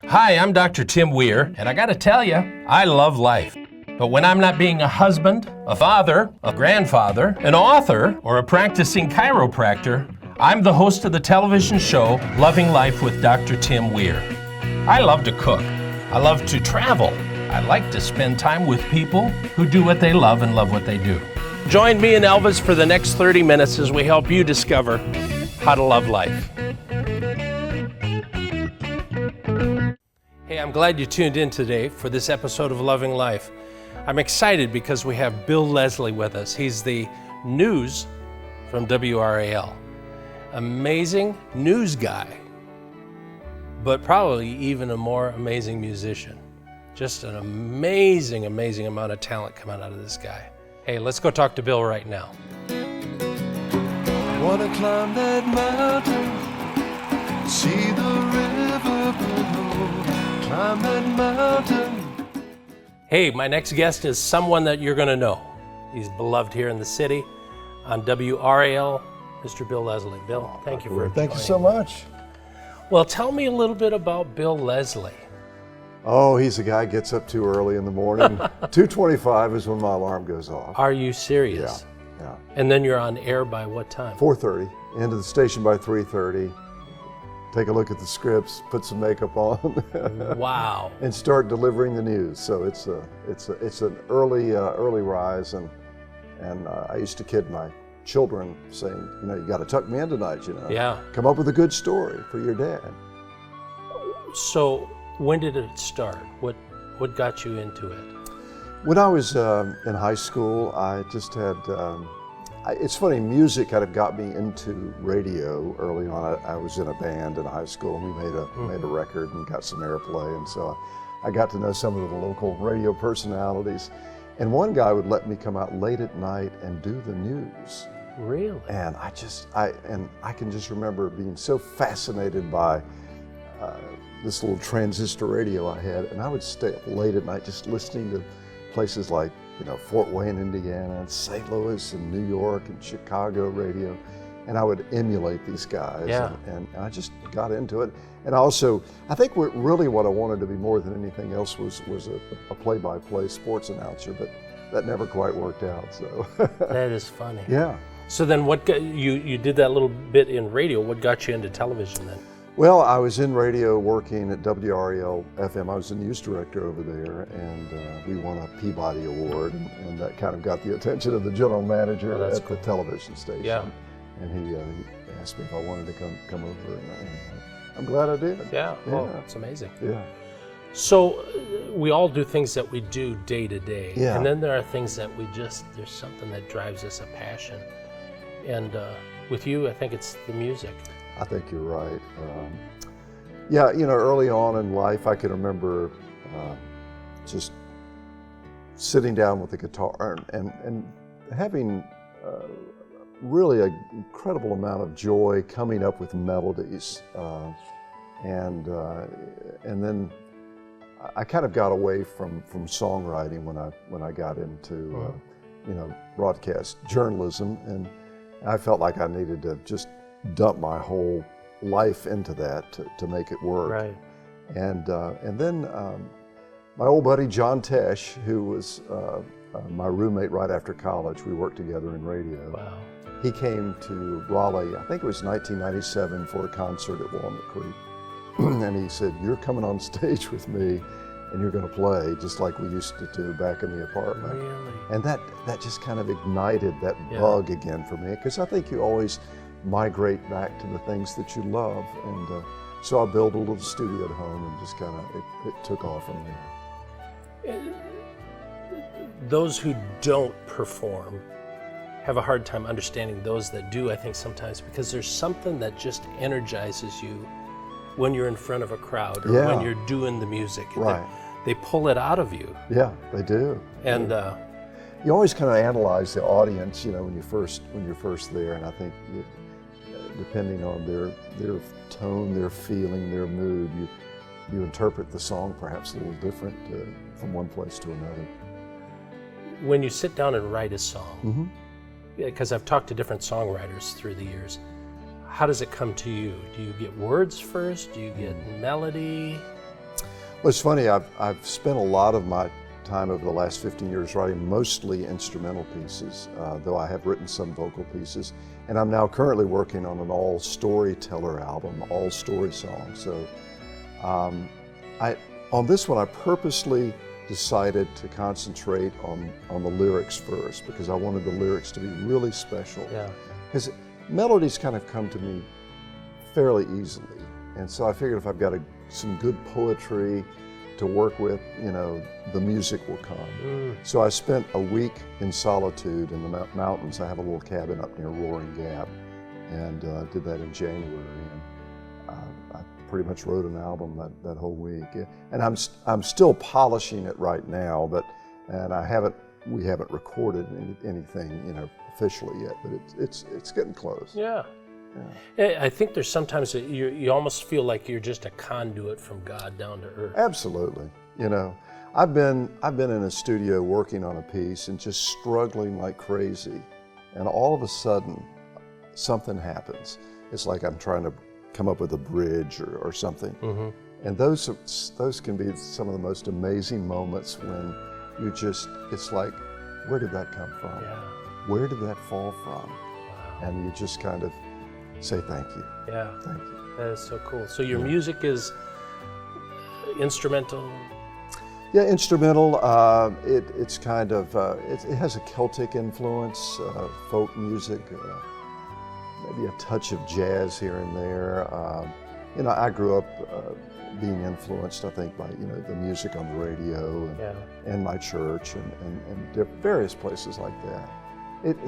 Hi, I'm Dr. Tim Weir, and I gotta tell you, I love life. But when I'm not being a husband, a father, a grandfather, an author, or a practicing chiropractor, I'm the host of the television show Loving Life with Dr. Tim Weir. I love to cook. I love to travel. I like to spend time with people who do what they love and love what they do. Join me and Elvis for the next 30 minutes as we help you discover how to love life. Hey, I'm glad you tuned in today for this episode of Loving Life. I'm excited because we have Bill Leslie with us. He's the news from WRAL. Amazing news guy, but probably even a more amazing musician. Just an amazing, amazing amount of talent coming out of this guy. Hey, let's go talk to Bill right now. I wanna climb that mountain, see the river below, climb that mountain. Hey, my next guest is someone that you're gonna know. He's beloved here in the city on WRAL, Mr. Bill Leslie. Bill, thank you for joining. Thank you so much. Well, tell me a little bit about Bill Leslie. Oh, he's a guy who gets up too early in the morning. 2:25 is when my alarm goes off. Are you serious? Yeah. And then you're on air by what time? 4:30, into the station by 3:30. Take a look at the scripts, put some makeup on. Wow. And start delivering the news. So it's an early rise, and I used to kid my children saying, you got to tuck me in tonight, Yeah. Come up with a good story for your dad. So when did it start? What got you into it? When I was in high school, I just had, it's funny, music kind of got me into radio early on. I was in a band in high school, and we made a record and got some airplay, and so I got to know some of the local radio personalities. And one guy would let me come out late at night and do the news. Really? And I can just remember being so fascinated by this little transistor radio I had, and I would stay up late at night just listening to places like Fort Wayne, Indiana, and St. Louis, and New York, and Chicago radio, and I would emulate these guys. Yeah. And I just got into it. And also, I think what I wanted to be more than anything else was a play-by-play sports announcer, but that never quite worked out. So That is funny. yeah. So then what got you did that little bit in radio. What got you into television then? Well, I was in radio working at WRAL FM. I was the news director over there, and we won a Peabody Award, and that kind of got the attention of the general manager at the television station. Yeah. And he asked me if I wanted to come over, and I'm glad I did. Yeah. Well, it's amazing. Yeah. So we all do things that we do day to day. Yeah. And then there are things that there's something that drives us, a passion. And with you, I think it's the music. I think you're right. Early on in life, I can remember just sitting down with the guitar and having really an incredible amount of joy coming up with melodies. And then I kind of got away from songwriting when I got into broadcast journalism, and I felt like I needed to just dump my whole life into that to make it work. Right. And then my old buddy John Tesh, who was my roommate right after college, we worked together in radio. Wow. He came to Raleigh, I think it was 1997, for a concert at Walnut Creek. And he said, "You're coming on stage with me, and you're going to play just like we used to do back in the apartment." Really? And that just kind of ignited that bug again for me, because I think you always migrate back to the things that you love. And so I built a little studio at home, and just kind of, it took off from there. Those who don't perform have a hard time understanding those that do, I think, sometimes, because there's something that just energizes you when you're in front of a crowd, or when you're doing the music. Right. They pull it out of you. Yeah, they do. And you always kind of analyze the audience, when you're first there, and I think depending on their tone, their feeling, their mood, you interpret the song perhaps a little different from one place to another. When you sit down and write a song, Mm-hmm. because I've talked to different songwriters through the years, how does it come to you? Do you get words first? Do you get melody? Well, it's funny, I've spent a lot of my time over the last 15 years writing mostly instrumental pieces, though I have written some vocal pieces. And I'm now currently working on an all storyteller album, all story songs. So on this one, I purposely decided to concentrate on the lyrics first because I wanted the lyrics to be really special. Yeah. Because melodies kind of come to me fairly easily. And so I figured if I've got some good poetry to work with, you know, the music will come. So I spent a week in solitude in the mountains. I have a little cabin up near Roaring Gap, and did that in January. And I pretty much wrote an album that whole week. And I'm still polishing it right now, we haven't recorded anything, you know, officially yet, but it's getting close. Yeah. I think there's sometimes that you almost feel like you're just a conduit from God down to earth. Absolutely. You know, I've been in a studio working on a piece and just struggling like crazy, and all of a sudden something happens. It's like I'm trying to come up with a bridge or something. Mm-hmm. And those can be some of the most amazing moments when it's like, where did that come from? Yeah. Where did that fall from? Wow. And you just kind of say thank you. Yeah. Thank you. That is so cool. So your music is instrumental? Yeah, instrumental. It's kind of, it has a Celtic influence, folk music, maybe a touch of jazz here and there. You know, I grew up being influenced, I think, by, you know, the music on the radio and my church and various places like that.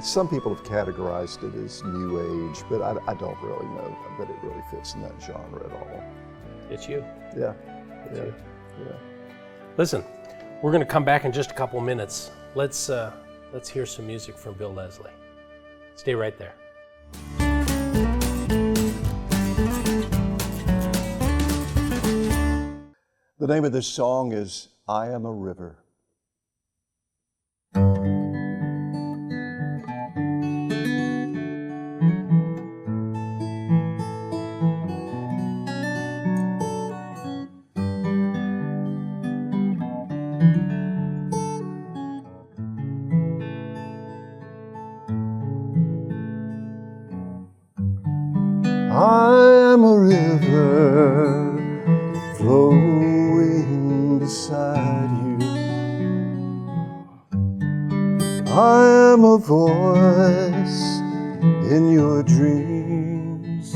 Some people have categorized it as New Age, but I don't really know that it really fits in that genre at all. It's you. Yeah. It's you. Yeah. Listen, we're going to come back in just a couple minutes. Let's hear some music from Bill Leslie. Stay right there. The name of this song is I Am a River. I am a river flowing beside you. I am a voice in your dreams.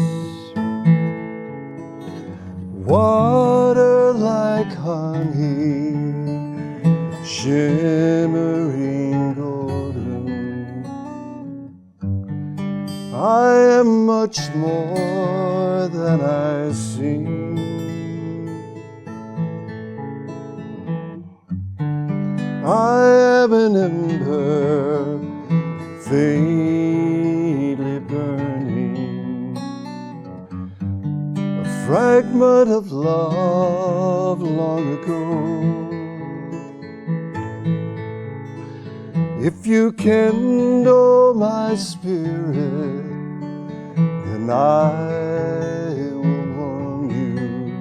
Water like honey, shimmering golden. I am much more than I seem. I am an ember faintly burning, a fragment of love long ago. If you kindle my spirit, then I will warm you.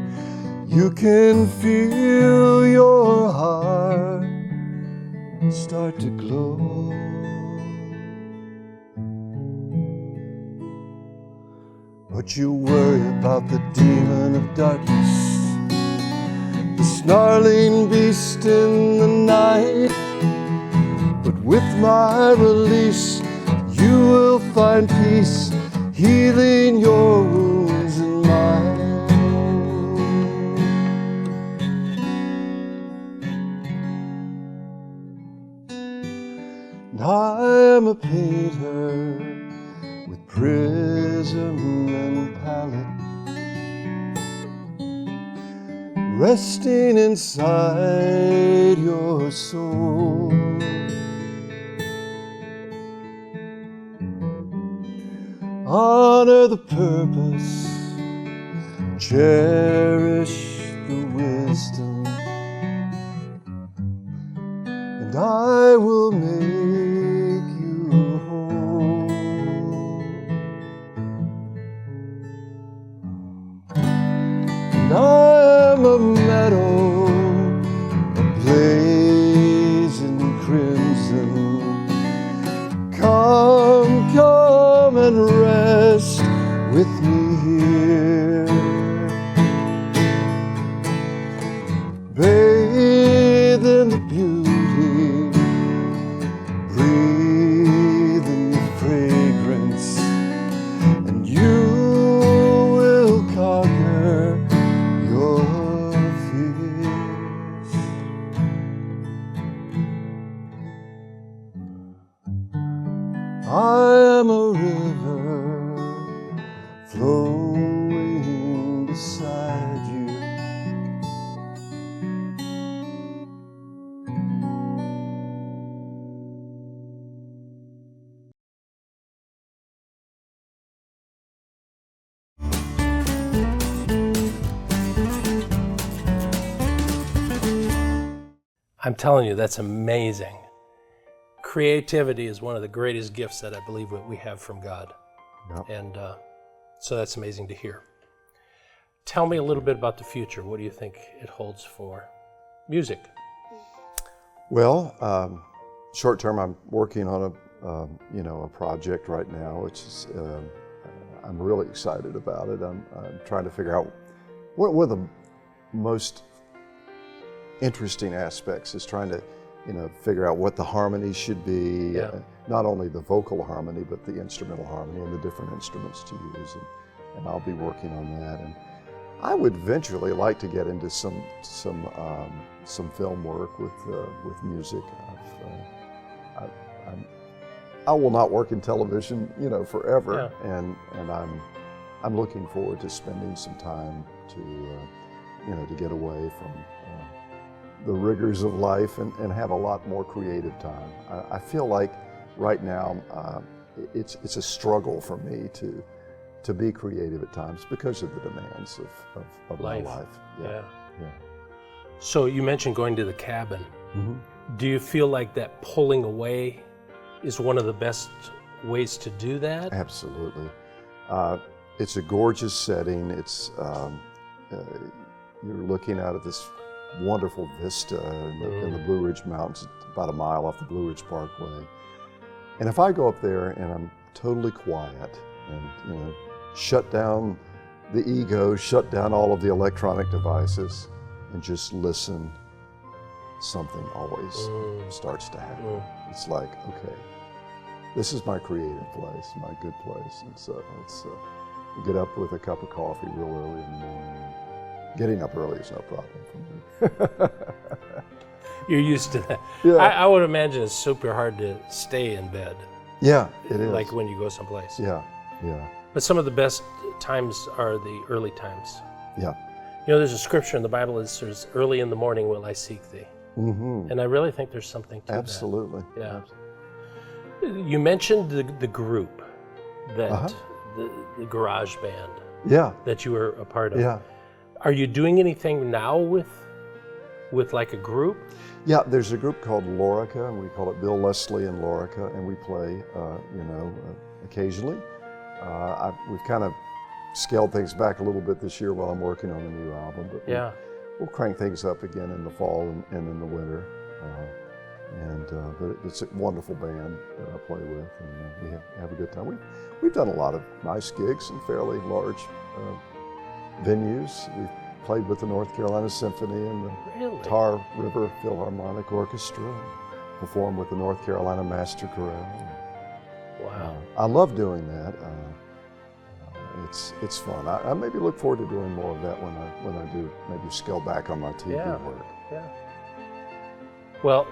You can feel your heart start to glow. But you worry about the demon of darkness, the snarling beast in the night. But with my release, you will find peace, healing your wounds and mine. And I am a painter with prism and palette, resting inside your soul. Honor the purpose, cherish the wisdom, and I will make you whole. And I am a meadow I'm telling you, that's amazing. Creativity is one of the greatest gifts that I believe that we have from God. Yep. And so that's amazing to hear. Tell me a little bit about the future. What do you think it holds for music? Well, short term, I'm working on a project right now, which is I'm really excited about it. I'm trying to figure out what one of the most interesting aspects is trying to figure out what the harmonies should be. Yeah. Not only the vocal harmony, but the instrumental harmony and the different instruments to use. And I'll be working on that. And I would eventually like to get into some film work with music. I will not work in television, forever. Yeah. And I'm looking forward to spending some time to get away from the rigors of life and have a lot more creative time. I feel like right now it's a struggle for me to be creative at times because of the demands of my life. Yeah. Yeah. So you mentioned going to the cabin. Mm-hmm. Do you feel like that pulling away is one of the best ways to do that? Absolutely. It's a gorgeous setting. It's you're looking out at this wonderful vista in the Blue Ridge Mountains, about a mile off the Blue Ridge Parkway. And if I go up there and I'm totally quiet and shut down the ego, shut down all of the electronic devices, and just listen, something always starts to happen. It's like, okay, this is my creative place, my good place. And so it's get up with a cup of coffee real early in the morning. Getting up early is no problem for me. You're used to that. Yeah. I would imagine it's super hard to stay in bed. Yeah, it is. Like when you go someplace. Yeah, yeah, But some of the best times are the early times. yeah. There's a scripture in the Bible that says, early in the morning will I seek thee. Mm-hmm. And I really think there's something to Absolutely. that. Yeah. You mentioned the group, that the garage band Yeah, that you were a part of. yeah. Are you doing anything now with like a group? Yeah, there's a group called Lorica, and we call it Bill, Leslie, and Lorica, and we play, occasionally. We've kind of scaled things back a little bit this year while I'm working on a new album, but we'll crank things up again in the fall and in the winter. But it's a wonderful band that I play with, and we have a good time. We've done a lot of nice gigs in fairly large venues. We've played with the North Carolina Symphony and the Tar River Philharmonic Orchestra, and performed with the North Carolina Master Chorale. Wow. I love doing that. It's fun. I maybe look forward to doing more of that when I do maybe scale back on my TV work. Yeah. Well,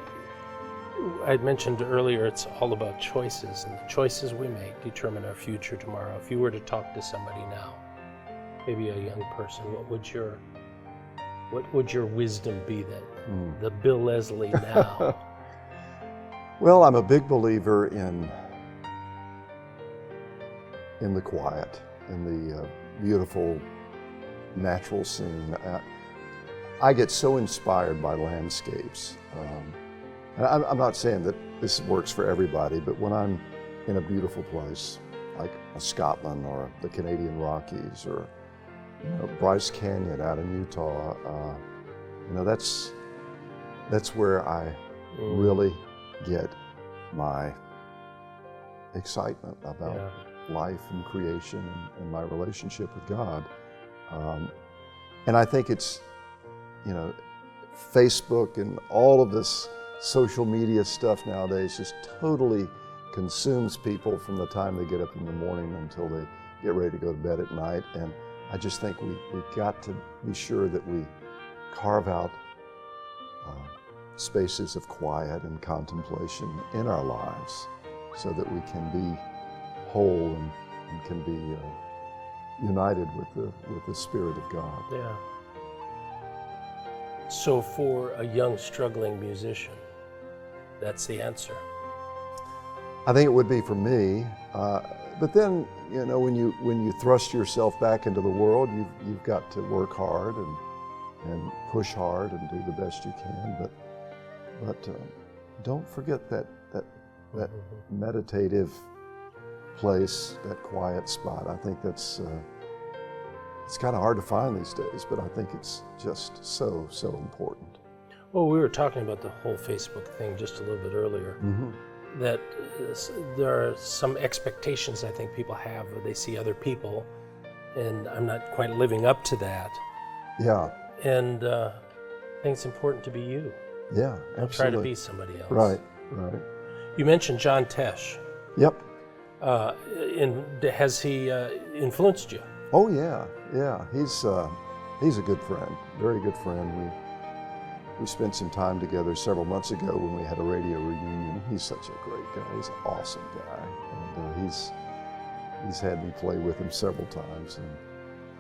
I mentioned earlier it's all about choices, and the choices we make determine our future tomorrow. If you were to talk to somebody now, maybe a young person, what would your wisdom be then? The Bill Leslie now. Well, I'm a big believer in the quiet, in the beautiful natural scene. I get so inspired by landscapes. And I'm not saying that this works for everybody, but when I'm in a beautiful place, like Scotland or the Canadian Rockies or Bryce Canyon out in Utah, that's where I really get my excitement about life and creation and my relationship with God. And I think it's, Facebook and all of this social media stuff nowadays just totally consumes people from the time they get up in the morning until they get ready to go to bed at night. And I just think we've got to be sure that we carve out spaces of quiet and contemplation in our lives so that we can be whole and can be united with the Spirit of God. Yeah. So for a young struggling musician, that's the answer. I think it would be for me, but then when you thrust yourself back into the world, you've got to work hard and push hard and do the best you can. But But don't forget that meditative place, that quiet spot. I think that's it's kind of hard to find these days, but I think it's just so important. Well, we were talking about the whole Facebook thing just a little bit earlier. That there are some expectations I think people have where they see other people, and I'm not quite living up to that. Yeah. And I think it's important to be you. Yeah, Don't try to be somebody else. Right. You mentioned John Tesh. Yep. Has he influenced you? Oh yeah. He's a good friend, very good friend. We spent some time together several months ago when we had a radio reunion. He's such a great guy. He's an awesome guy, and he's had me play with him several times.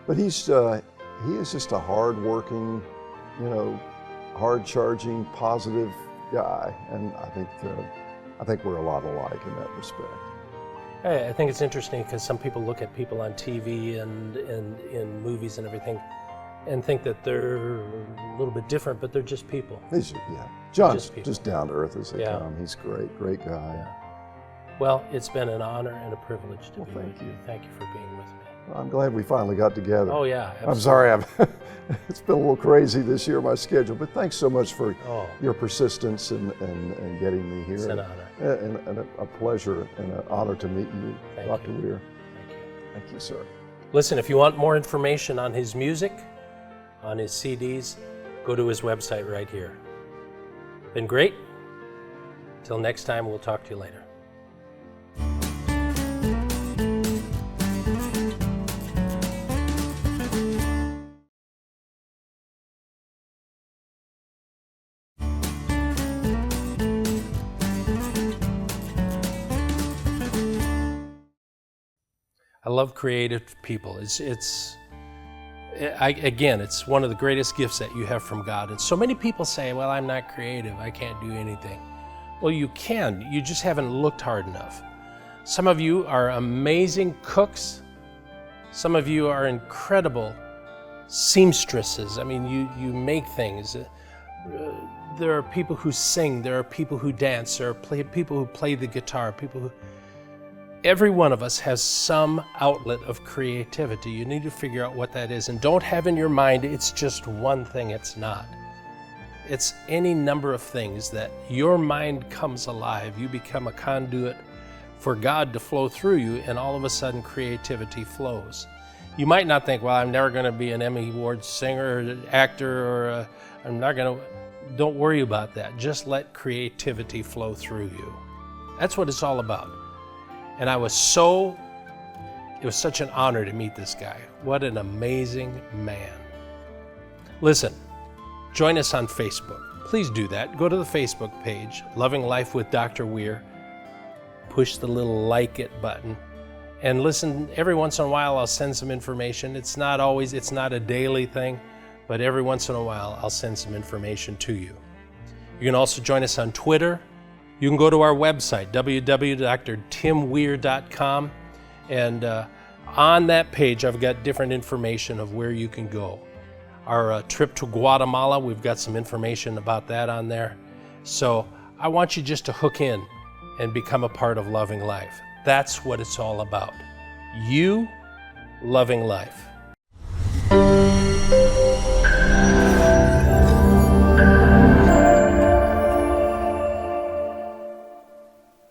But he is just a hard-working, hard-charging, positive guy, and I think we're a lot alike in that respect. I think it's interesting because some people look at people on TV and in movies and everything and think that they're a little bit different, but they're just people. John's just down to earth as they come. He's great guy. Yeah. Well, it's been an honor and a privilege to be with you. Thank you for being with me. Well, I'm glad we finally got together. Oh yeah, absolutely. I'm sorry, it's been a little crazy this year, my schedule, but thanks so much for your persistence and getting me here. It's an honor. And a pleasure and an honor to meet you, Dr. Weir. Thank you. Thank you, sir. Listen, if you want more information on his music, on his CDs, go to his website right here. Been great. Till next time, we'll talk to you later. I love creative people. It's one of the greatest gifts that you have from God. And so many people say, well, I'm not creative, I can't do anything. Well, you can, you just haven't looked hard enough. Some of you are amazing cooks. Some of you are incredible seamstresses. I mean, you make things. There are people who sing, there are people who dance, there are people who play the guitar, every one of us has some outlet of creativity. You need to figure out what that is, and don't have in your mind it's just one thing. It's not. It's any number of things that your mind comes alive. You become a conduit for God to flow through you, and all of a sudden creativity flows. You might not think, well, I'm never going to be an Emmy Award singer or actor, or I'm not going to. Don't worry about that. Just let creativity flow through you. That's what it's all about. And it was such an honor to meet this guy. What an amazing man. Listen, join us on Facebook. Please do that. Go to the Facebook page, Loving Life with Dr. Weir. Push the little like it button. And listen, every once in a while I'll send some information. It's not a daily thing, but every once in a while I'll send some information to you. You can also join us on Twitter. You can go to our website, www.drtimweir.com, and on that page I've got different information of where you can go. Our trip to Guatemala, we've got some information about that on there. So I want you just to hook in and become a part of Loving Life. That's what it's all about. You loving life.